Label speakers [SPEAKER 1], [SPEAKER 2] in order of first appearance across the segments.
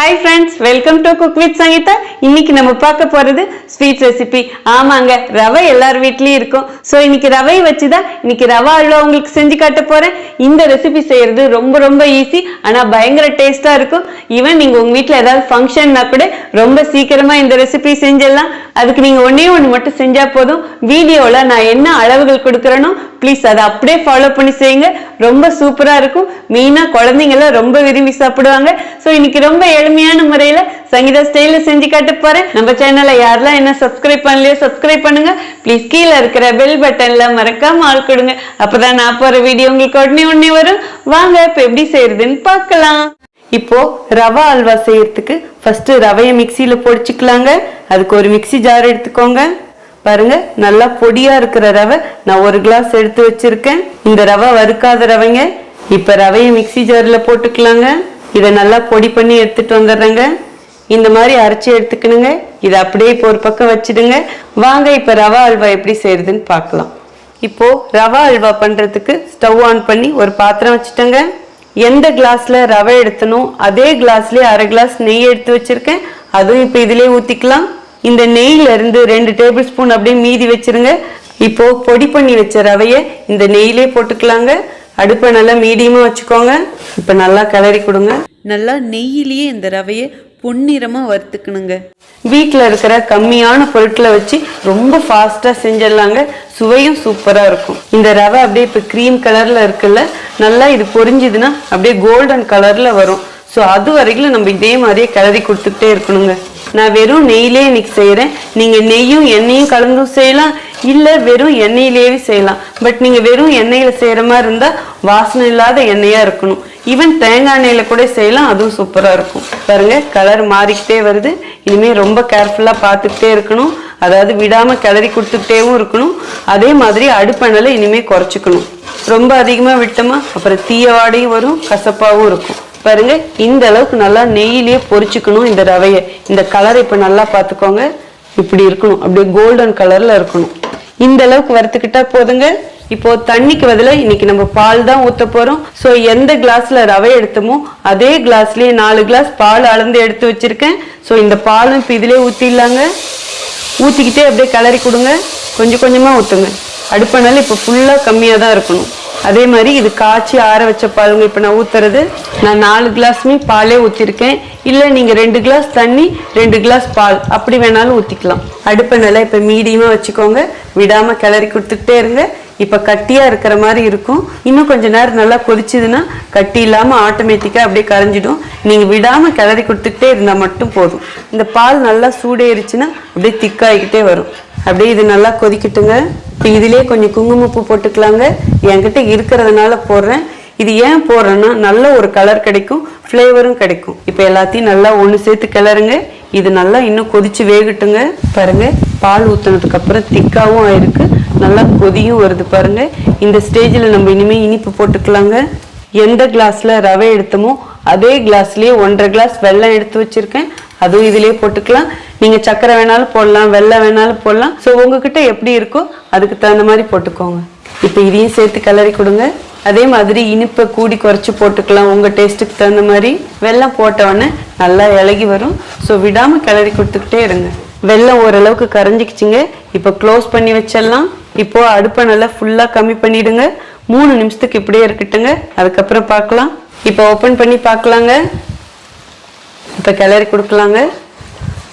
[SPEAKER 1] Hi friends, welcome to Cook with Sangeetha. இன்னைக்கு நம்ம பார்க்க போறது ஸ்வீட் ரெசிபி. ஆமாங்க, ரவை எல்லார் வீட்லயும் இருக்கும். சோ இன்னைக்கு ரவை வச்சு தான் இன்னைக்கு ரவா அல்வா உங்களுக்கு செஞ்சு காட்ட போறேன். இந்த ரெசிபி செய்யறது ரொம்ப ஈஸி, ஆனா பயங்கர டேஸ்டா இருக்கும். ஈவன் நீங்க உங்க வீட்ல ஏதாவது ஃபங்க்ஷன்னா கூட ரொம்ப சீக்கிரமா இந்த ரெசிபி செஞ்சிடலாம். அதுக்கு நீங்க ஒண்ணே ஒண்ணு மட்டும் செஞ்சா போதும். வீடியோல நான் என்ன அளவுகள் கொடுக்கறேனோ ப்ளீஸ் அதை அப்படியே ஃபாலோ பண்ணி செய்யுங்க. ரொம்ப சூப்பரா இருக்கும். மெயினா குழந்தைங்க எல்லாம் ரொம்ப விரும்பி சாப்பிடுவாங்க. சோ இன்னைக்கு ரொம்ப எளிமையான முறையில சங்கீதா ஸ்டைல்ல செஞ்சு காட்ட போறேன். நம்ம சேனல்ல யாரெல்லாம் என்ன சப்ஸ்கிரைப் பண்ணலையோ சப்ஸ்கிரைப் பண்ணுங்க. ப்ளீஸ் கீழே இருக்கிற பெல் பட்டன்ல மறக்காம ஆல் கொடுங்க. அப்பதான் நான் போற வீடியோ உங்களுக்கு உடனே வரும். வாங்க இப்ப எப்படி செய்யறதுன்னு பார்க்கலாம். இப்போ ரவா அல்வா செய்யறதுக்கு ஃபர்ஸ்ட் ரவையை மிக்சியில பொடிச்சுக்கலாங்க. அதுக்கு ஒரு மிக்சி ஜார் எடுத்துக்கோங்க. பாருங்க, நல்லா பொடியா இருக்கிற ரவை நான் ஒரு கிளாஸ் எடுத்து வச்சிருக்கேன். இந்த ரவை வறுக்காத ரவைங்க. இப்ப ரவையை மிக்சி ஜார்ல போட்டுக்கலாங்க. இதை நல்லா பொடி பண்ணி எடுத்துட்டு வந்துடுறேங்க. இந்த மாதிரி அரைச்சி எடுத்துக்கணுங்க. இதை அப்படியே இப்போ ஒரு பக்கம் வச்சிடுங்க. வாங்க இப்ப ரவா அல்வா எப்படி செய்யறதுன்னு பார்க்கலாம். இப்போ ரவா அல்வா பண்றதுக்கு ஸ்டவ் ஆன் பண்ணி ஒரு பாத்திரம் வச்சுட்டேங்க. எந்த கிளாஸ்ல ரவை எடுத்தனும் அதே கிளாஸ்லயே அரை கிளாஸ் நெய் எடுத்து வச்சிருக்கேன். அதுவும் இப்ப இதுலயே ஊத்திக்கலாம். இந்த நெய்ல இருந்து 2 டேபிள் ஸ்பூன் அப்படியே மீதி வச்சிருங்க. இப்போ பொடி பண்ணி வச்ச ரவைய இந்த நெய்லே போட்டுக்கலாங்க. அடுப்பை நல்லா மீடியமா வச்சுக்கோங்க. இப்ப நல்லா கிளறி கொடுங்க. நல்லா நெய்யிலேயே இந்த ரவைய பொன்னிறமா வறுத்துக்கணுங்க. வீட்டில் இருக்கிற கம்மியான பொருட்களை வச்சு ரொம்ப ஃபாஸ்டா செஞ்சிடலாங்க. சுவையும் சூப்பரா இருக்கும். இந்த ரவை அப்படியே இப்ப கிரீம் கலர்ல இருக்குல்ல, நல்லா இது பொரிஞ்சுதுன்னா அப்படியே கோல்டன் கலர்ல வரும். ஸோ அது வரைக்கும் நம்ம இதே மாதிரியே கிளறி கொடுத்துக்கிட்டே இருக்கணுங்க. நான் வெறும் நெய்யிலே இன்னைக்கு செய்யறேன். நீங்க நெய்யும் எண்ணெயும் கலந்தும் செய்யலாம், இல்ல வெறும் எண்ணெயிலேயே செய்யலாம். பட் நீங்க வெறும் எண்ணெயில செய்யற மாதிரி இருந்தா வாசனை இல்லாத எண்ணெயா இருக்கணும். ஈவன் தேங்காய் எண்ணெயில கூட செய்யலாம், அதுவும் சூப்பரா இருக்கும். பாருங்க, கலர் மாறிக்கிட்டே வருது. இனிமே ரொம்ப கேர்ஃபுல்லா பார்த்துக்கிட்டே இருக்கணும். அதாவது விடாம கிளறி கொடுத்துக்கிட்டேவும் இருக்கணும். அதே மாதிரி அடுப்பெண்ணெயில இனிமே குறைச்சிக்கணும். ரொம்ப அதிகமா விட்டோமா அப்புறம் தீய வாடையும் வரும், கசப்பாவும் இருக்கும். பாருங்க, இந்த அளவுக்கு நல்லா நெய்யிலேயே பொரிச்சுக்கணும் இந்த ரவையை. இந்த கலரை இப்ப நல்லா பார்த்துக்கோங்க. இப்படி இருக்கணும், அப்படியே கோல்டன் கலர்ல இருக்கணும். இந்த அளவுக்கு வறுத்துக்கிட்டா போதுங்க. இப்போ தண்ணிக்கு பதிலாக இன்னைக்கு நம்ம பால் தான் ஊத்த போறோம். ஸோ எந்த கிளாஸ்ல ரவை எடுத்தோமோ அதே கிளாஸ்லயே 4 கிளாஸ் பால் அளந்து எடுத்து வச்சிருக்கேன். ஸோ இந்த பாலும் இப்போ இதுலயே ஊத்திடலாங்க. ஊத்திக்கிட்டே அப்படியே கிளறி கொடுங்க. கொஞ்சமா ஊத்துங்க. அடுப்பனால இப்போ ஃபுல்லா கம்மியா தான் இருக்கணும். அதே மாதிரி இது காய்ச்சி ஆற வச்ச பாலுங்க. இப்போ நான் ஊத்துறது, நான் 4 கிளாஸுமே பாலே ஊற்றிருக்கேன். இல்லை நீங்கள் 2 கிளாஸ் தண்ணி 2 கிளாஸ் பால் அப்படி வேணாலும் ஊற்றிக்கலாம். அடுப்பை நல்லா இப்போ மீடியமாக வச்சுக்கோங்க. விடாமல் கிளறி கொடுத்துக்கிட்டே இருங்க. இப்போ கட்டியாக இருக்கிற மாதிரி இருக்கும். இன்னும் கொஞ்சம் நேரம் நல்லா கொதிச்சுதுன்னா கட்டி இல்லாமல் ஆட்டோமேட்டிக்காக அப்படியே கரைஞ்சிடும். நீங்கள் விடாமல் கிளறி கொடுத்துக்கிட்டே இருந்தால் மட்டும் போதும். இந்த பால் நல்லா சூடேறிச்சுன்னா அப்படியே திக்காகிக்கிட்டே வரும். அப்படியே இது நல்லா கொதிக்கட்டுங்க. இப்போ இதுலேயே கொஞ்சம் குங்குமப்பூ போட்டுக்கலாங்க. என்கிட்ட இருக்கிறதுனால போடுறேன். இது ஏன் போடுறேன்னா நல்ல ஒரு கலர் கிடைக்கும், ஃப்ளேவரும் கிடைக்கும். இப்போ எல்லாத்தையும் நல்லா ஒன்று சேர்த்து கிளறுங்க. இது நல்லா இன்னும் கொதிச்சு வேகட்டுங்க. பாருங்க, பால் ஊற்றினதுக்கு அப்புறம் திக்காவும் ஆயிருக்கு, நல்லா கொதியும் வருது பாருங்க. இந்த ஸ்டேஜில் நம்ம இனிமே இனிப்பு போட்டுக்கலாங்க. எந்த கிளாஸ்ல ரவை எடுத்தோமோ அதே கிளாஸ்லயே 1.5 கிளாஸ் வெல்லம் எடுத்து வச்சிருக்கேன். அதுவும் இதுலயே போட்டுக்கலாம். நீங்க சக்கரை வேணாலும் போடலாம், வெல்லம் வேணாலும் போடலாம். ஸோ உங்ககிட்ட எப்படி இருக்கோ அதுக்கு தகுந்த மாதிரி போட்டுக்கோங்க. இப்போ இதையும் சேர்த்து கிளறி கொடுங்க. அதே மாதிரி இனிப்பை கூடி குறைச்சி போட்டுக்கலாம் உங்க டேஸ்ட்டுக்கு தகுந்த மாதிரி. வெல்லம் போட்டவொடனே நல்லா இலகி வரும். ஸோ விடாம கிளறி கொடுத்துக்கிட்டே இருங்க. வெல்லம் ஓரளவுக்கு கரைஞ்சிக்கிச்சிங்க. இப்போ க்ளோஸ் பண்ணி வச்சிடலாம். இப்போ அடுப்பை நல்லா ஃபுல்லா கம்மி பண்ணிடுங்க. 3 நிமிஷத்துக்கு இப்படியே இருக்கட்டுங்க. அதுக்கப்புறம் பார்க்கலாம். இப்போ ஓப்பன் பண்ணி பார்க்கலாங்க. இப்போ கிளறி கொடுக்கலாங்க.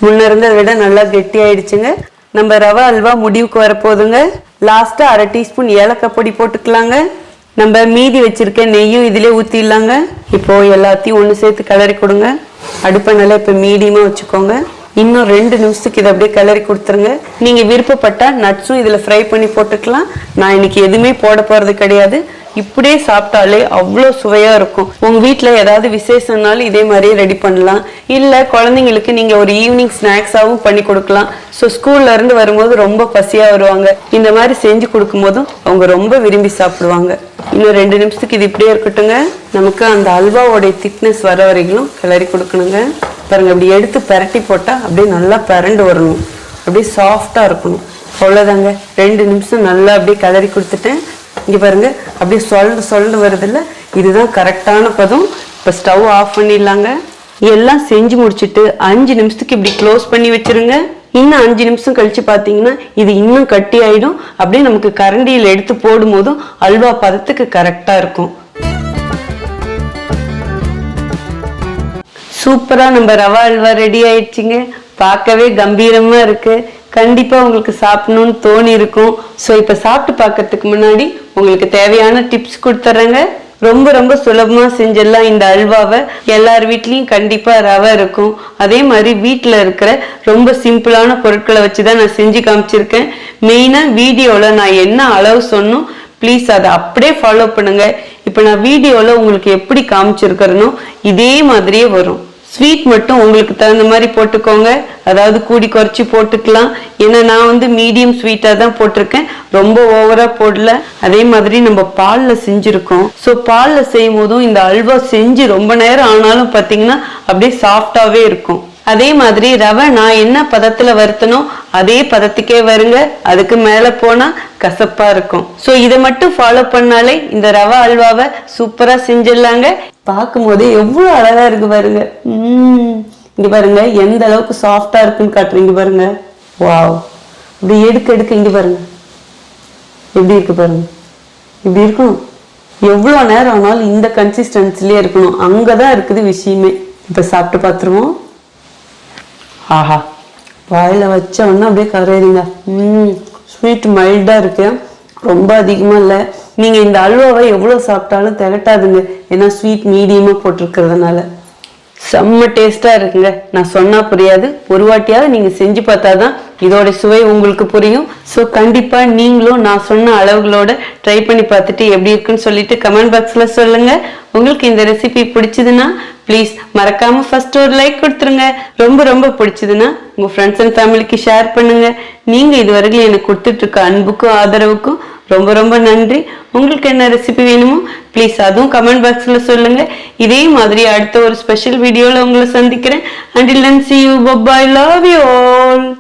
[SPEAKER 1] முன்ன இருந்ததை விட நல்லா கெட்டி ஆயிடுச்சுங்க. நம்ம ரவா அல்வா முடிவுக்கு வரப்போகுதுங்க. லாஸ்டா 1/2 டீஸ்பூன் ஏலக்காய் பொடி போட்டுக்கலாங்க. நம்ம மீதி வச்சிருக்க நெய்யும் இதிலே ஊற்றிடலாங்க. இப்போ எல்லாத்தையும் ஒன்று சேர்த்து கிளறி கொடுங்க. அடுப்பை நல்லா இப்போ மீடியமாக வச்சுக்கோங்க. இன்னும் 2 நிமிஷத்துக்கு இதை அப்படியே கிளறி கொடுத்துருங்க. நீங்கள் விருப்பப்பட்டா நட்ஸும் இதில் ஃப்ரை பண்ணி போட்டுக்கலாம். நான் இன்னைக்கு எதுவுமே போட போகிறது கிடையாது. இப்படியே சாப்பிட்டாலே அவ்வளோ சுவையாக இருக்கும். உங்கள் வீட்டில் ஏதாவது விசேஷம்னாலும் இதே மாதிரியே ரெடி பண்ணலாம். இல்லை குழந்தைங்களுக்கு நீங்கள் ஒரு ஈவினிங் ஸ்நாக்ஸாகவும் பண்ணி கொடுக்கலாம். ஸோ ஸ்கூல்ல இருந்து வரும்போது ரொம்ப பசியாக வருவாங்க. இந்த மாதிரி செஞ்சு கொடுக்கும் போதும் அவங்க ரொம்ப விரும்பி சாப்பிடுவாங்க. இன்னும் 2 நிமிஷத்துக்கு இது இப்படியே இருக்கட்டுங்க. நமக்கு அந்த அல்வாவோடைய திக்னஸ் வர வரைக்கும் கிளறி கொடுக்கணுங்க. பாருங்க, அப்படி எடுத்து பரட்டி போட்டால் அப்படியே நல்லா பரண்டு வரணும். அப்படியே சாஃப்டாக இருக்கணும். அவ்வளோதாங்க. 2 நிமிஷம் நல்லா அப்படியே கிளறி கொடுத்துட்டேன். இங்கே பாருங்க, அப்படியே சொல்லிட்டு வருது இல்லை, இதுதான் கரெக்டான பதம். இப்போ ஸ்டவ் ஆஃப் பண்ணிடலாங்க. எல்லாம் செஞ்சு முடிச்சுட்டு 5 நிமிஷத்துக்கு இப்படி க்ளோஸ் பண்ணி வச்சிருங்க. இன்னும் 5 நிமிஷம் கழிச்சு பாத்தீங்கன்னா இது இன்னும் கட்டி ஆயிடும். அப்படியே நமக்கு கரண்டியில் எடுத்து போடும் போதும் அல்வா பதத்துக்கு கரெக்டா இருக்கும். சூப்பரா நம்ம ரவா அல்வா ரெடி ஆயிடுச்சுங்க. பார்க்கவே கம்பீரமா இருக்கு. கண்டிப்பா உங்களுக்கு சாப்பிடணும்னு தோணி இருக்கும். ஸோ இப்ப சாப்பிட்டு பார்க்கறதுக்கு முன்னாடி உங்களுக்கு தேவையான டிப்ஸ் கொடுத்துட்றேங்க. ரொம்ப ரொம்ப சுலபமா செஞ்சிடலாம் இந்த அல்வாவை. எல்லார் வீட்லயும் கண்டிப்பா ரவை இருக்கும். அதே மாதிரி வீட்டுல இருக்கிற ரொம்ப சிம்பிளான பொருட்களை வச்சுதான் நான் செஞ்சு காமிச்சிருக்கேன். மெயினா வீடியோல நான் என்ன அளவு சொன்னோம் ப்ளீஸ் அதை அப்படியே ஃபாலோ பண்ணுங்க. இப்ப நான் வீடியோல உங்களுக்கு எப்படி காமிச்சிருக்கிறனோ இதே மாதிரியே வரும். ஸ்வீட் மட்டும் உங்களுக்கு தகுந்த மாதிரி போட்டுக்கோங்க. அதாவது கூடி குறைச்சி போட்டுக்கலாம். ஏன்னா நான் மீடியம் ஸ்வீட்டா தான் போட்டிருக்கேன், ரொம்ப ஓவரா போடல. அதே மாதிரி நம்ம பால்ல செஞ்சிருக்கோம். ஸோ பால்ல செய்யும் போதும் இந்த அல்வா செஞ்சு ரொம்ப நேரம் ஆனாலும் பாத்தீங்கன்னா அப்படியே சாஃப்டாவே இருக்கும். அதே மாதிரி ரவை நான் என்ன பதத்துல வருத்தனோ அதே பதத்துக்கே வருங்க. அதுக்கு மேல போனா கசப்பா இருக்கும். ஸோ இதை மட்டும் ஃபாலோ பண்ணாலே இந்த ரவா அல்வாவை சூப்பரா செஞ்சிடலாங்க. பார்க்கும் போதே எவ்வளவு அழகா இருக்கு பாருங்க. இங்க பாருங்க எந்த அளவுக்கு சாஃப்டா இருக்குன்னு காட்டுறீங்க பாருங்க. வாவ், இப்படி எடுக்க எடுக்க இங்க பாருங்க எப்படி இருக்கு பாருங்க. இப்படி இருக்கணும். எவ்வளவு நேரம் ஆனாலும் இந்த கன்சிஸ்டன்சிலே இருக்கணும். அங்கதான் இருக்குது விஷயமே. இப்ப சாப்பிட்டு பார்த்துருவோம். ஆஹா, வாயில வச்ச உடனே அப்படியே கரையுங்க. ஸ்வீட் மைல்டா இருக்கு, ரொம்ப அதிகமா இல்லை. நீங்க இந்த அல்வாவை எவ்வளவு சாப்பிட்டாலும் திகட்டாதுங்க. ஏன்னா ஸ்வீட் மீடியமா போட்டிருக்கிறதுனால செம்ம டேஸ்டா இருக்குங்க. நான் சொன்னா புரியாது, ஒரு வாட்டியாவது நீங்க செஞ்சு பார்த்தாதான் இதோட சுவை உங்களுக்கு புரியும். ஸோ கண்டிப்பா நீங்களும் நான் சொன்ன அளவுகளோட ட்ரை பண்ணி பார்த்துட்டு எப்படி இருக்குன்னு சொல்லிட்டு கமெண்ட் பாக்ஸ்ல சொல்லுங்க. உங்களுக்கு இந்த ரெசிபி பிடிச்சதுன்னா ப்ளீஸ் மறக்காம ஃபர்ஸ்ட் ஒரு லைக் கொடுத்துருங்க. ரொம்ப ரொம்ப பிடிச்சதுன்னா உங்க ஃப்ரெண்ட்ஸ் அண்ட் ஃபேமிலிக்கு ஷேர் பண்ணுங்க. நீங்க இதுவரைக்கும் எனக்கு கொடுத்துட்டு இருக்க அன்புக்கும் ஆதரவுக்கும் ரொம்ப ரொம்ப நன்றி. உங்களுக்கு என்ன ரெசிபி வேணுமோ ப்ளீஸ் அதுவும் கமெண்ட் பாக்ஸ்ல சொல்லுங்க. இதே மாதிரி அடுத்த ஒரு ஸ்பெஷல் வீடியோல உங்களை சந்திக்கிறேன். Until then, see you. Bye bye. Love you all.